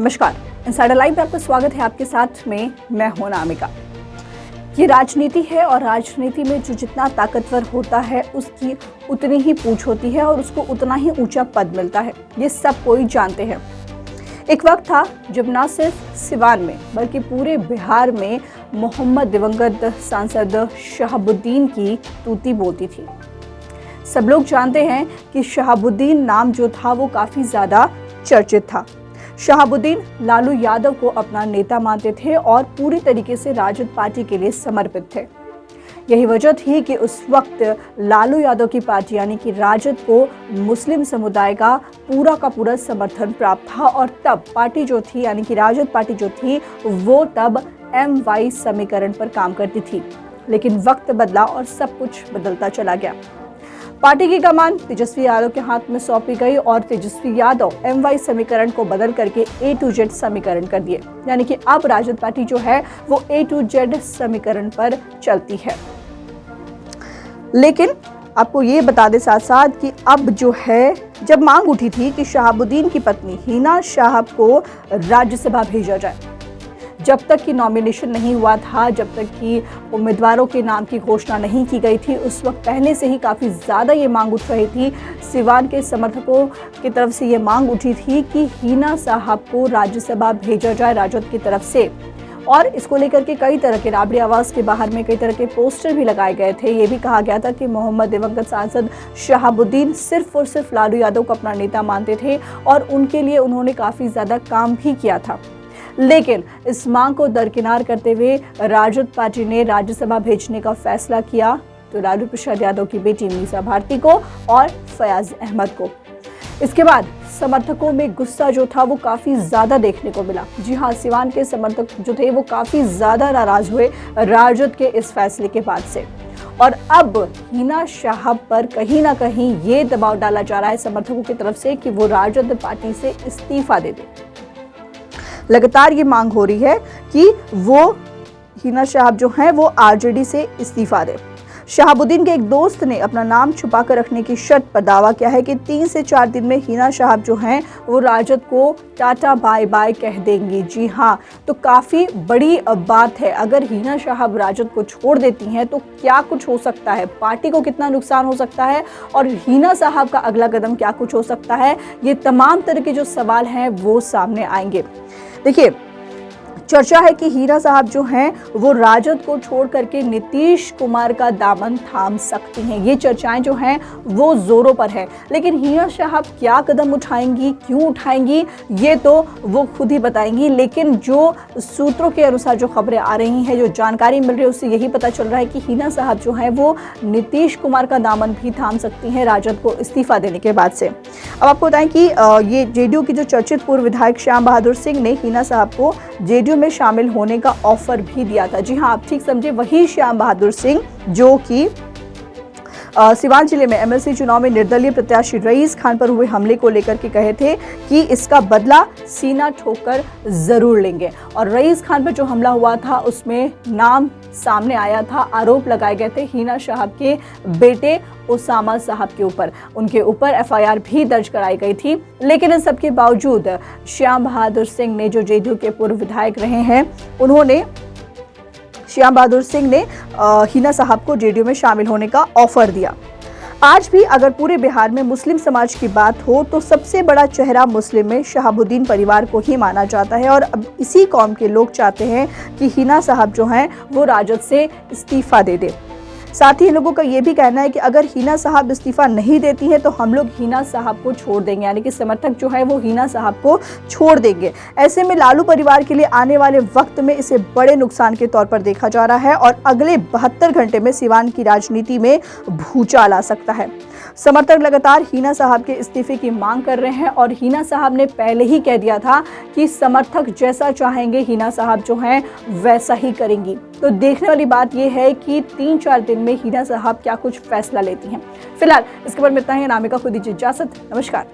नमस्कार, insider live में आपका स्वागत है। आपके साथ में मैं हूं अनामिका। ये राजनीति है और राजनीति में जो जितना ताकतवर होता है उसकी उतनी ही पूंछ होती है और उसको उतना ही ऊंचा पद मिलता है। ये सब कोई जानते हैं। एक वक्त था जब ना सिर्फ सिवान में बल्कि पूरे बिहार में मोहम्मद दिवंगत सांसद शहाबुद्दीन की तूती बोलती थी। सब लोग जानते हैं कि शहाबुद्दीन नाम जो था वो काफ़ी ज़्यादा चर्चित था। शहाबुद्दीन लालू यादव को अपना नेता मानते थे और पूरी तरीके से राजद पार्टी के लिए समर्पित थे। यही वजह थी कि उस वक्त लालू यादव की पार्टी यानी कि राजद को मुस्लिम समुदाय का पूरा समर्थन प्राप्त था और तब पार्टी जो थी यानी कि राजद पार्टी जो थी वो तब MY समीकरण पर काम करती थी। लेकिन वक्त बदला और सब कुछ बदलता चला गया। पार्टी की कमान तेजस्वी यादव के हाथ में सौंपी गई और तेजस्वी यादव MY समीकरण को बदल करके A to Z समीकरण कर दिए, यानी कि अब राजद पार्टी जो है वो A to Z समीकरण पर चलती है। लेकिन आपको ये बता दें साथ साथ कि अब जो है जब मांग उठी थी कि शहाबुद्दीन की पत्नी हिना साहब को राज्यसभा भेजा जाए, जब तक कि नॉमिनेशन नहीं हुआ था, जब तक कि उम्मीदवारों के नाम की घोषणा नहीं की गई थी, उस वक्त पहले से ही काफ़ी ज़्यादा ये मांग उठ रही थी। सिवान के समर्थकों की तरफ से ये मांग उठी थी कि हिना साहब को राज्यसभा भेजा जाए राजद की तरफ से। और इसको लेकर के कई तरह के राबड़ी आवास के बाहर में कई तरह के पोस्टर भी लगाए गए थे। ये भी कहा गया था कि मोहम्मद दिवंगत सांसद शहाबुद्दीन सिर्फ और सिर्फ लालू यादव को अपना नेता मानते थे और उनके लिए उन्होंने काफ़ी ज़्यादा काम भी किया था। लेकिन इस मांग को दरकिनार करते हुए राजद पार्टी ने राज्यसभा भेजने का फैसला किया तो लालू प्रसाद यादव की बेटी मीसा भारती को और फयाज अहमद को। इसके बाद समर्थकों में गुस्सा जो था वो काफ़ी ज़्यादा देखने को मिला। जी हाँ, सिवान के समर्थक जो थे वो काफ़ी ज़्यादा नाराज़ हुए राजद के इस फैसले के बाद से। और अब हिना साहब पर कहीं ना कहीं ये दबाव डाला जा रहा है समर्थकों की तरफ से कि वो राजद पार्टी से इस्तीफा दे दें। लगातार ये मांग हो रही है कि वो हिना साहब जो हैं वो RJD से इस्तीफा दें। शहाबुद्दीन के एक दोस्त ने अपना नाम छुपा कर रखने की शर्त पर दावा किया है कि 3 से 4 दिन में हिना साहब जो हैं वो राजद को टाटा बाय बाय कह देंगी। जी हाँ, तो काफ़ी बड़ी बात है। अगर हिना साहब राजद को छोड़ देती हैं तो क्या कुछ हो सकता है, पार्टी को कितना नुकसान हो सकता है और हिना साहब का अगला कदम क्या कुछ हो सकता है, ये तमाम तरह के जो सवाल हैं वो सामने आएंगे। देखिए, चर्चा है कि हिना साहब जो हैं वो राजद को छोड़ करके नीतीश कुमार का दामन थाम सकती हैं। ये चर्चाएं जो हैं वो जोरों पर है। लेकिन हिना साहब क्या कदम उठाएंगी, क्यों उठाएंगी, ये तो वो खुद ही बताएंगी। लेकिन जो सूत्रों के अनुसार जो खबरें आ रही हैं, जो जानकारी मिल रही है, उससे यही पता चल रहा है कि हिना साहब जो हैं वो नीतीश कुमार का दामन भी थाम सकती हैं राजद को इस्तीफा देने के बाद से। अब आपको बताएं कि ये JDU की जो चर्चित पूर्व विधायक श्याम बहादुर सिंह ने हिना साहब को JDU में शामिल होने का ऑफर भी दिया था। जी हाँ, आप ठीक समझे, वही श्याम बहादुर सिंह जो कि सिवान जिले में MLC चुनाव में निर्दलीय प्रत्याशी रईस खान पर हुए हमले को लेकर के कहे थे कि इसका बदला सीना ठोकर जरूर लेंगे। और रईस खान पर जो हमला हुआ था उसमें नाम सामने आया था, आरोप लगाए गए थे हिना साहब के बेटे उसामा साहब के ऊपर। उनके ऊपर FIR भी दर्ज कराई गई थी। लेकिन इन सब के बावजूद श्याम बहादुर सिंह ने, जो JDU के पूर्व विधायक रहे हैं, श्याम बहादुर सिंह ने हिना साहब को JDU में शामिल होने का ऑफर दिया। आज भी अगर पूरे बिहार में मुस्लिम समाज की बात हो तो सबसे बड़ा चेहरा मुस्लिम में शहाबुद्दीन परिवार को ही माना जाता है और अब इसी कौम के लोग चाहते हैं कि हिना साहब जो हैं वो राजद से इस्तीफा दे दे। साथ ही इन लोगों का ये भी कहना है कि अगर हिना साहब इस्तीफा नहीं देती है तो हम लोग हिना साहब को छोड़ देंगे, यानी कि समर्थक जो है वो हिना साहब को छोड़ देंगे। ऐसे में लालू परिवार के लिए आने वाले वक्त में इसे बड़े नुकसान के तौर पर देखा जा रहा है और अगले 72 घंटे में सिवान की राजनीति में भूचाल आ सकता है। समर्थक लगातार हिना साहब के इस्तीफे की मांग कर रहे हैं और हिना साहब ने पहले ही कह दिया था कि समर्थक जैसा चाहेंगे हिना साहब जो हैं वैसा ही करेंगी। तो देखने वाली बात यह है कि 3-4 दिन में हिना साहब क्या कुछ फैसला लेती हैं। फिलहाल इसके बारे में इतना ही। अनामिका को दीजिए इजाजत। नमस्कार।